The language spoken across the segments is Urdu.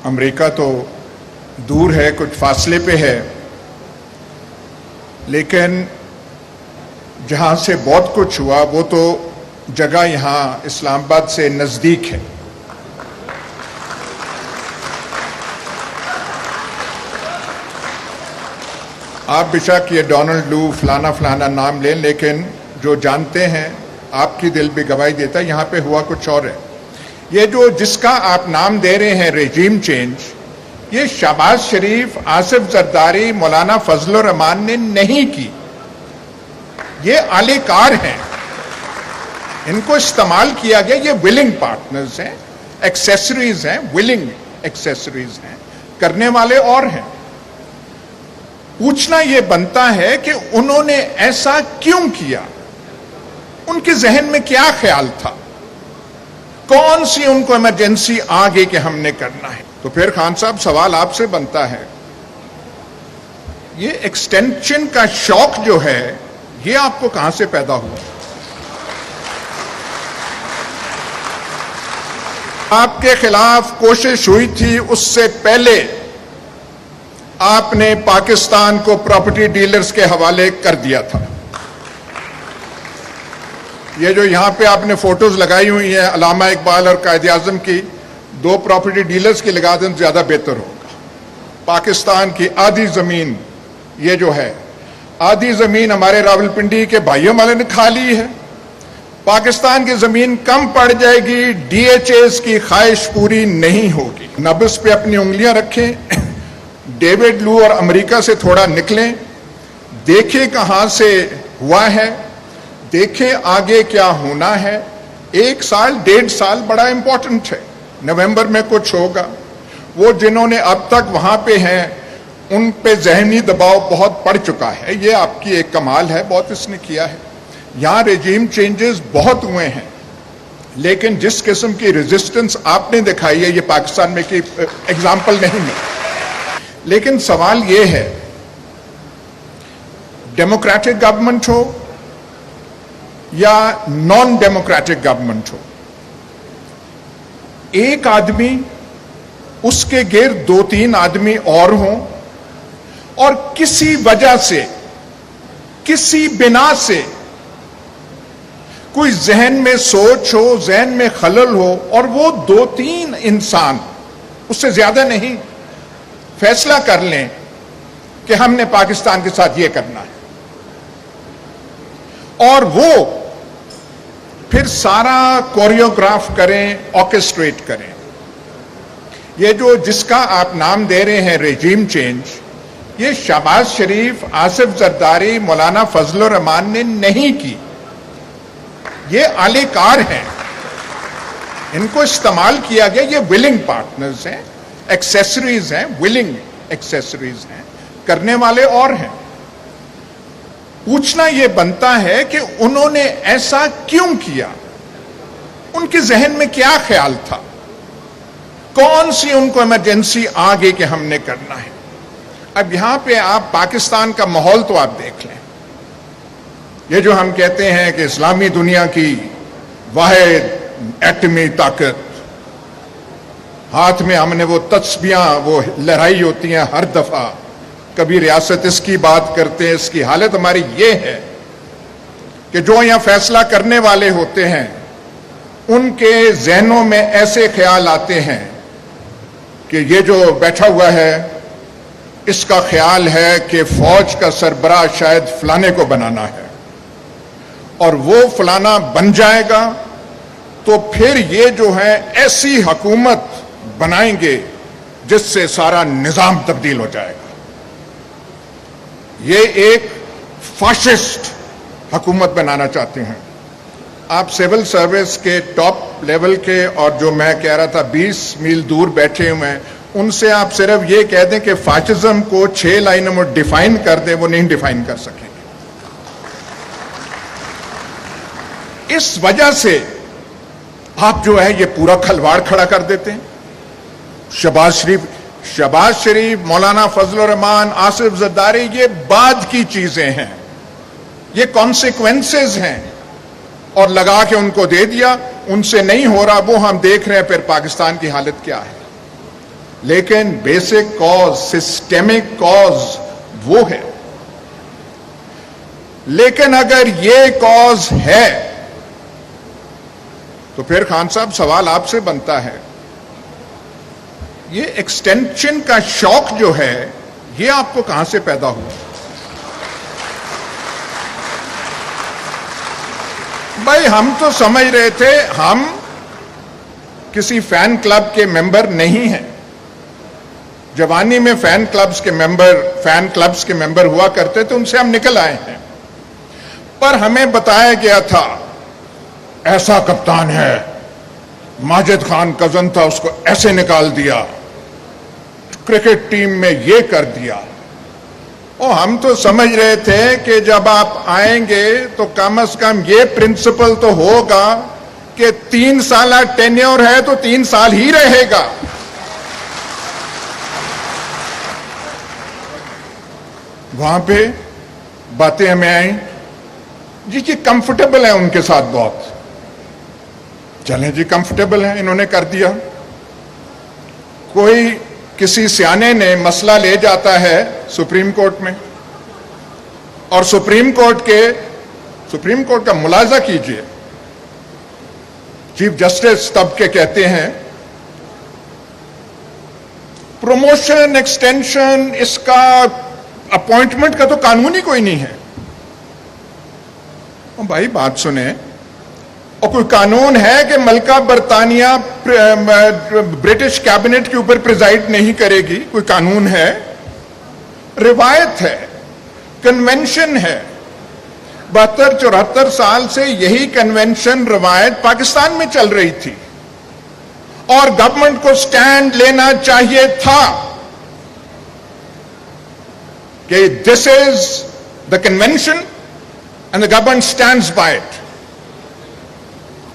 امریکہ تو دور ہے، کچھ فاصلے پہ ہے، لیکن جہاں سے بہت کچھ ہوا وہ تو جگہ یہاں اسلام آباد سے نزدیک ہے۔ آپ بے شک یہ ڈونلڈ لو فلانا فلانا نام لیں، لیکن جو جانتے ہیں آپ کی دل بھی گواہی دیتا ہے یہاں پہ ہوا کچھ اور ہے۔ یہ جو جس کا آپ نام دے رہے ہیں ریجیم چینج، یہ شہباز شریف، آصف زرداری، مولانا فضل الرحمان نے نہیں کی، یہ اعلی کار ہیں، ان کو استعمال کیا گیا، یہ ولنگ پارٹنرز ہیں، ایکسیسریز ہیں، ولنگ ایکسیسریز ہیں، کرنے والے اور ہیں۔ پوچھنا یہ بنتا ہے کہ انہوں نے ایسا کیوں کیا، ان کے ذہن میں کیا خیال تھا، کون سی ان کو ایمرجنسی آ گئی کہ ہم نے کرنا ہے۔ تو پھر خان صاحب سوال آپ سے بنتا ہے، یہ ایکسٹینشن کا شوق جو ہے یہ آپ کو کہاں سے پیدا ہوا؟ آپ کے خلاف کوشش ہوئی تھی، اس سے پہلے آپ نے پاکستان کو پراپرٹی ڈیلرز کے حوالے کر دیا تھا۔ یہ جو یہاں پہ آپ نے فوٹوز لگائی ہوئی ہیں علامہ اقبال اور قائد اعظم کی، دو پراپرٹی ڈیلرز کی لگا دیں زیادہ بہتر ہوگا۔ پاکستان کی آدھی زمین، یہ جو ہے آدھی زمین ہمارے راولپنڈی کے بھائیوں والے نے کھا لی ہے، پاکستان کی زمین کم پڑ جائے گی، ڈی ایچ ایز کی خواہش پوری نہیں ہوگی۔ نبض پہ اپنی انگلیاں رکھیں، ڈیوڈ لو اور امریکہ سے تھوڑا نکلیں، دیکھیں کہاں سے ہوا ہے، دیکھیں آگے کیا ہونا ہے۔ 1 سال 1.5 سال بڑا امپورٹنٹ ہے، نومبر میں کچھ ہوگا۔ وہ جنہوں نے اب تک وہاں پہ ہیں ان پہ ذہنی دباؤ بہت پڑ چکا ہے، یہ آپ کی ایک کمال ہے، بہت اس نے کیا ہے۔ یہاں ریجیم چینجز بہت ہوئے ہیں، لیکن جس قسم کی ریزسٹنس آپ نے دکھائی ہے یہ پاکستان میں کی ایگزامپل نہیں ہے۔ لیکن سوال یہ ہے، ڈیموکریٹک گورنمنٹ ہو یا نان ڈیموکریٹک گورنمنٹ ہو، ایک آدمی، اس کے گرد 2-3 آدمی اور ہوں، اور کسی وجہ سے، کسی بنا سے کوئی ذہن میں سوچ ہو، ذہن میں خلل ہو، اور وہ 2-3 انسان، اس سے زیادہ نہیں، فیصلہ کر لیں کہ ہم نے پاکستان کے ساتھ یہ کرنا ہے، اور وہ پھر سارا کوریوگراف کریں، آرکسٹریٹ کریں۔ یہ جو جس کا آپ نام دے رہے ہیں ریجیم چینج، یہ شہباز شریف، آصف زرداری، مولانا فضل الرحمان نے نہیں کی، یہ اعلی کار ہیں، ان کو استعمال کیا گیا، یہ ولنگ پارٹنرز ہیں، ایکسیسریز ہیں، ولنگ ایکسیسریز ہیں، کرنے والے اور ہیں۔ پوچھنا یہ بنتا ہے کہ انہوں نے ایسا کیوں کیا، ان کے ذہن میں کیا خیال تھا، کون سی ان کو ایمرجنسی آ گئی کہ ہم نے کرنا ہے۔ اب یہاں پہ آپ پاکستان کا ماحول تو آپ دیکھ لیں، یہ جو ہم کہتے ہیں کہ اسلامی دنیا کی واحد ایٹمی طاقت، ہاتھ میں ہم نے وہ تسبیحاں وہ لہرائی ہوتی ہیں ہر دفعہ، کبھی ریاست اس کی بات کرتے ہیں، اس کی حالت ہماری یہ ہے کہ جو یہاں فیصلہ کرنے والے ہوتے ہیں ان کے ذہنوں میں ایسے خیال آتے ہیں کہ یہ جو بیٹھا ہوا ہے اس کا خیال ہے کہ فوج کا سربراہ شاید فلانے کو بنانا ہے، اور وہ فلانا بن جائے گا تو پھر یہ جو ہے ایسی حکومت بنائیں گے جس سے سارا نظام تبدیل ہو جائے گا۔ یہ ایک فاشسٹ حکومت بنانا چاہتے ہیں۔ آپ سول سروس کے ٹاپ لیول کے، اور جو میں کہہ رہا تھا 20 میل دور بیٹھے ہوئے ہیں، ان سے آپ صرف یہ کہہ دیں کہ فاشزم کو 6 لائنوں میں ڈیفائن کر دیں، وہ نہیں ڈیفائن کر سکیں گے۔ اس وجہ سے آپ جو ہے یہ پورا کھلواڑ کھڑا کر دیتے ہیں۔ شہباز شریف، مولانا فضل الرحمان، آصف زرداری، یہ بعد کی چیزیں ہیں، یہ کانسیکوینسز ہیں، اور لگا کے ان کو دے دیا، ان سے نہیں ہو رہا، وہ ہم دیکھ رہے ہیں پھر پاکستان کی حالت کیا ہے۔ لیکن بیسک کاز، سسٹمک کاز وہ ہے. لیکن اگر یہ کاز ہے تو پھر خان صاحب سوال آپ سے بنتا ہے، یہ ایکسٹینشن کا شوق جو ہے یہ آپ کو کہاں سے پیدا ہوا؟ بھائی ہم تو سمجھ رہے تھے ہم کسی فین کلب کے ممبر نہیں ہیں. جوانی میں فین کلبز کے ممبر ہوا کرتے تھے، ان سے ہم نکل آئے ہیں. پر ہمیں بتایا گیا تھا ایسا کپتان ہے، ماجد خان کزن تھا، اس کو ایسے نکال دیا، کرکٹ ٹیم میں یہ کر دیا. اور ہم تو سمجھ رہے تھے کہ جب آپ آئیں گے تو کم از کم یہ پرنسپل تو ہوگا کہ 3 سالہ ٹینیور ہے تو 3 سال ہی رہے گا. وہاں پہ باتیں ہمیں آئیں جی کمفرٹیبل ہے ان کے ساتھ بہت. چلیں جی کمفرٹیبل ہے، انہوں نے کر دیا. کوئی کسی سیانے نے مسئلہ لے جاتا ہے سپریم کورٹ میں، اور سپریم کورٹ کا ملاحظہ کیجئے، چیف جسٹس تب کے کہتے ہیں پروموشن ایکسٹینشن اس کا اپوائنٹمنٹ کا تو قانون ہی کوئی نہیں ہے. بھائی بات سنیں، اور کوئی قانون ہے کہ ملکہ برطانیہ برٹش کیبنٹ کے اوپر پریزائڈ نہیں کرے گی؟ کوئی قانون ہے؟ روایت ہے، کنونشن ہے. 72-74 سال سے یہی کنونشن روایت پاکستان میں چل رہی تھی، اور گورنمنٹ کو سٹینڈ لینا چاہیے تھا کہ this is the convention and the government stands by it.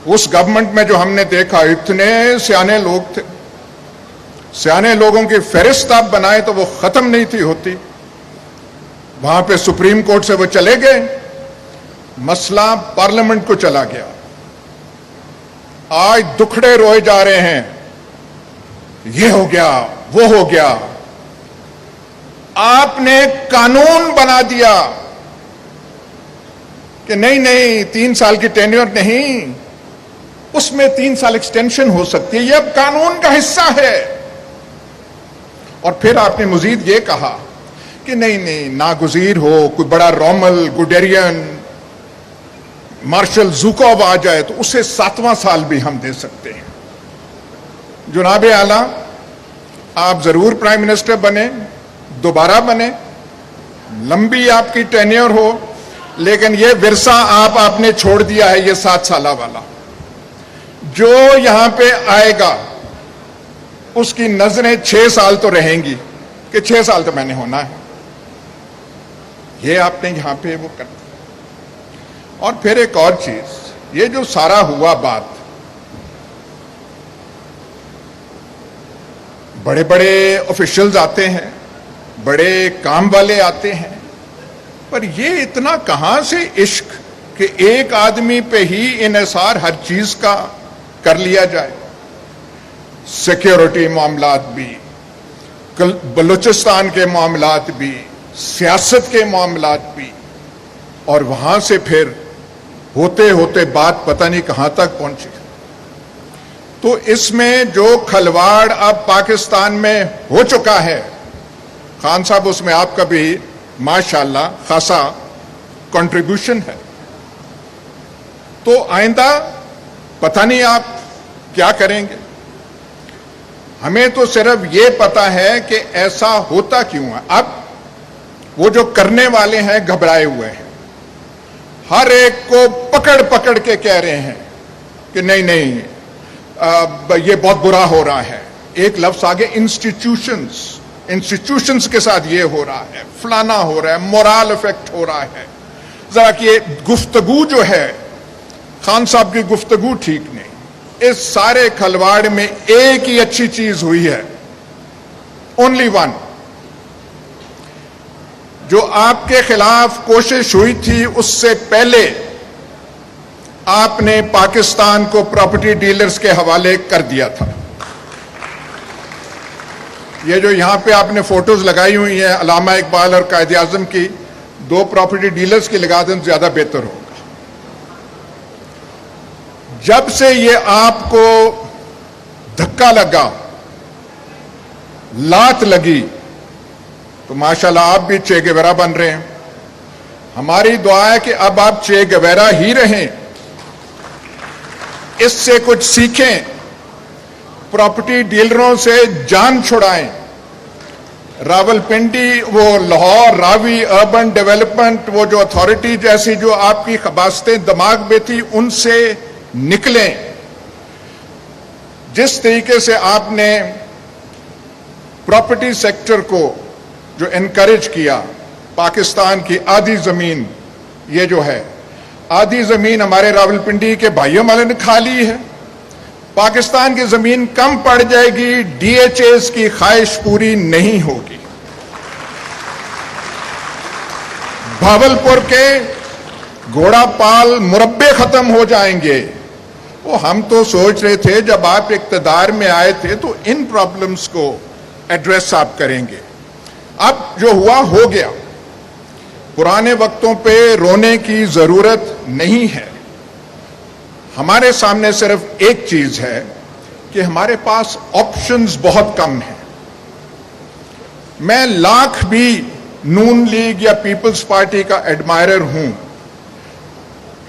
اس گورنمنٹ میں جو ہم نے دیکھا اتنے سیانے لوگ تھے، سیانے لوگوں کی فہرست آپ بنائے تو وہ ختم نہیں تھی ہوتی. وہاں پہ سپریم کورٹ سے وہ چلے گئے، مسئلہ پارلیمنٹ کو چلا گیا. آج دکھڑے روئے جا رہے ہیں، یہ ہو گیا وہ ہو گیا. آپ نے قانون بنا دیا کہ نہیں 3 سال کی ٹینیور نہیں، اس میں 3 سال ایکسٹینشن ہو سکتی ہے، یہ اب قانون کا حصہ ہے. اور پھر آپ نے مزید یہ کہا کہ نہیں ناگزیر ہو کوئی بڑا رومل، گوڈیرین، مارشل زوکوو آ جائے تو اسے 7واں سال بھی ہم دے سکتے ہیں. جناب اعلیٰ، آپ ضرور پرائم منسٹر بنے، دوبارہ بنے، لمبی آپ کی ٹینیور ہو، لیکن یہ ورثہ آپ نے چھوڑ دیا ہے، یہ 7 سالہ والا. جو یہاں پہ آئے گا اس کی نظریں 6 سال تو رہیں گی کہ 6 سال تو میں نے ہونا ہے. یہ آپ نے یہاں پہ وہ کر دیا. اور پھر ایک اور چیز، یہ جو سارا ہوا بات، بڑے بڑے آفیشلز آتے ہیں، بڑے کام والے آتے ہیں، پر یہ اتنا کہاں سے عشق کہ ایک آدمی پہ ہی انحصار ہر چیز کا کر لیا جائے. سیکیورٹی معاملات بھی، بلوچستان کے معاملات بھی، سیاست کے معاملات بھی، اور وہاں سے پھر ہوتے ہوتے بات پتہ نہیں کہاں تک پہنچی. تو اس میں جو کھلواڑ اب پاکستان میں ہو چکا ہے، خان صاحب اس میں آپ کا بھی ماشاءاللہ خاصا کنٹریبیوشن ہے. تو آئندہ پتہ نہیں آپ کیا کریں گے. ہمیں تو صرف یہ پتا ہے کہ ایسا ہوتا کیوں ہے. اب وہ جو کرنے والے ہیں گھبرائے ہوئے ہیں، ہر ایک کو پکڑ کے کہہ رہے ہیں کہ نہیں یہ بہت برا ہو رہا ہے. ایک لفظ آگے، انسٹیٹیوشنز کے ساتھ یہ ہو رہا ہے، فلانا ہو رہا ہے، مورال افیکٹ ہو رہا ہے. ذرا کہ گفتگو جو ہے خان صاحب کی گفتگو ٹھیک نہیں. اس سارے کھلواڑ میں ایک ہی اچھی چیز ہوئی ہے، اونلی ون. جو آپ کے خلاف کوشش ہوئی تھی اس سے پہلے آپ نے پاکستان کو پراپرٹی ڈیلرز کے حوالے کر دیا تھا. یہ جو یہاں پہ آپ نے فوٹوز لگائی ہوئی ہیں علامہ اقبال اور قائد اعظم کی، 2 پراپرٹی ڈیلرز کی لگا دیں زیادہ بہتر ہوگا۔ جب سے یہ آپ کو دھکا لگا، لات لگی، تو ماشاءاللہ آپ بھی چے گیورا بن رہے ہیں۔ ہماری دعا ہے کہ اب آپ چے گیورا ہی رہیں، اس سے کچھ سیکھیں، پراپرٹی ڈیلروں سے جان چھڑائیں۔ راولپنڈی، وہ لاہور راوی اربن ڈیولپمنٹ، وہ جو اتھارٹی جیسی جو آپ کی خباستیں دماغ میں تھی، ان سے نکلیں۔ جس طریقے سے آپ نے پراپرٹی سیکٹر کو جو انکریج کیا، پاکستان کی آدھی زمین، یہ جو ہے آدھی زمین ہمارے راولپنڈی کے بھائیوں والے نے کھا لی ہے، پاکستان کی زمین کم پڑ جائے گی، ڈی ایچ ایز کی خواہش پوری نہیں ہوگی۔ بھاولپور کے گھوڑا پال مربے ختم ہو جائیں گے۔ وہ ہم تو سوچ رہے تھے جب آپ اقتدار میں آئے تھے تو ان پرابلمز کو ایڈریس آپ کریں گے، اب جو ہوا ہو گیا۔ پرانے وقتوں پہ رونے کی ضرورت نہیں ہے۔ ہمارے سامنے صرف ایک چیز ہے کہ ہمارے پاس آپشنز بہت کم ہیں۔ میں لاکھ بھی نون لیگ یا پیپلز پارٹی کا ایڈمائرر ہوں،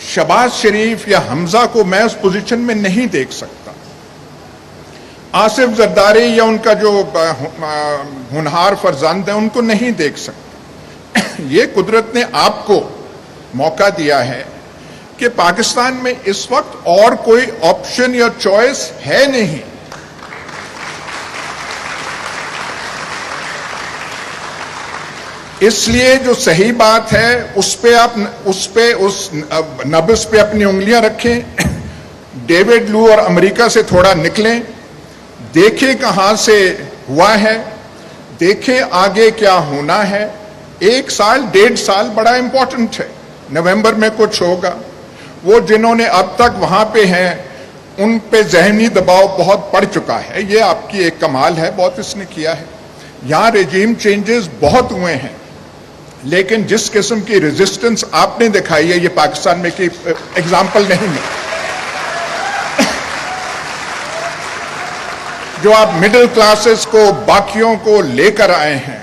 شہباز شریف یا حمزہ کو میں اس پوزیشن میں نہیں دیکھ سکتا، آصف زرداری یا ان کا جو ہونہار فرزند ہے ان کو نہیں دیکھ سکتا۔ یہ قدرت نے آپ کو موقع دیا ہے کہ پاکستان میں اس وقت اور کوئی آپشن یا چوائس ہے نہیں۔ اس لیے جو صحیح بات ہے اس نبض پہ اپنی انگلیاں رکھیں، ڈیوڈ لو اور امریکہ سے تھوڑا نکلیں، دیکھیں کہاں سے ہوا ہے، دیکھیں آگے کیا ہونا ہے۔ 1 سال 1.5 سال بڑا امپورٹنٹ ہے، نومبر میں کچھ ہوگا۔ وہ جنہوں نے اب تک وہاں پہ ہیں ان پہ ذہنی دباؤ بہت پڑ چکا ہے، یہ آپ کی ایک کمال ہے، بہت اس نے کیا ہے۔ یہاں ریجیم چینجز بہت ہوئے ہیں، لیکن جس قسم کی ریزسٹنس آپ نے دکھائی ہے یہ پاکستان میں کی ایگزامپل نہیں ہے۔ جو آپ مڈل کلاسز کو باقیوں کو لے کر آئے ہیں،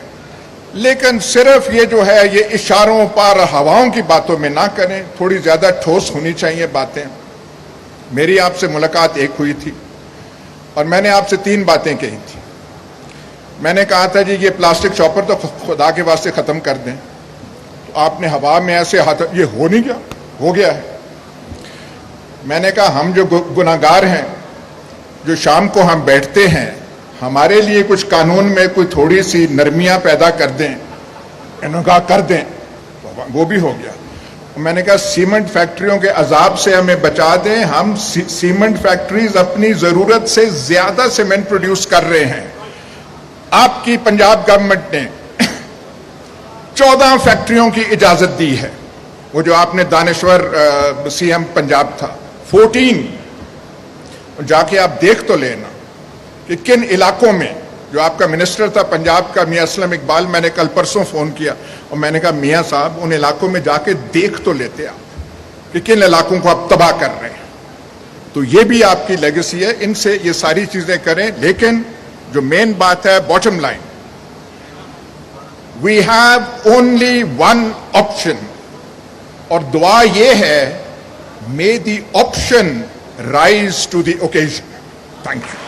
لیکن صرف یہ جو ہے یہ اشاروں پر ہواؤں کی باتوں میں نہ کریں، تھوڑی زیادہ ٹھوس ہونی چاہیے باتیں۔ میری آپ سے ملاقات ایک ہوئی تھی اور میں نے آپ سے 3 باتیں کہی تھی۔ میں نے کہا تھا جی یہ پلاسٹک چاپر تو خدا کے واسطے ختم کر دیں، تو آپ نے ہوا میں ایسے ہاتھ، یہ ہو نہیں گیا، ہو گیا ہے۔ میں نے کہا ہم جو گناہگار ہیں، جو شام کو ہم بیٹھتے ہیں، ہمارے لیے کچھ قانون میں کوئی تھوڑی سی نرمیاں پیدا کر دیں، انہوں نے کہا کر دیں، وہ بھی ہو گیا۔ میں نے کہا سیمنٹ فیکٹریوں کے عذاب سے ہمیں بچا دیں، ہم سیمنٹ فیکٹریز اپنی ضرورت سے زیادہ سیمنٹ پروڈیوس کر رہے ہیں۔ آپ کی پنجاب گورنمنٹ نے 14 فیکٹریوں کی اجازت دی ہے، وہ جو آپ نے دانشور سی ایم پنجاب تھا، 14۔ جا کے آپ دیکھ تو لینا کہ کن علاقوں میں، جو آپ کا منسٹر تھا پنجاب کا میاں اسلم اقبال، میں نے کل پرسوں فون کیا اور میں نے کہا میاں صاحب ان علاقوں میں جا کے دیکھ تو لیتے آپ کہ کن علاقوں کو آپ تباہ کر رہے ہیں۔ تو یہ بھی آپ کی لیگیسی ہے، ان سے یہ ساری چیزیں کریں، لیکن جو مین بات ہے bottom line, we have only one option, اور دعا یہ ہے may the option rise to the occasion. Thank you.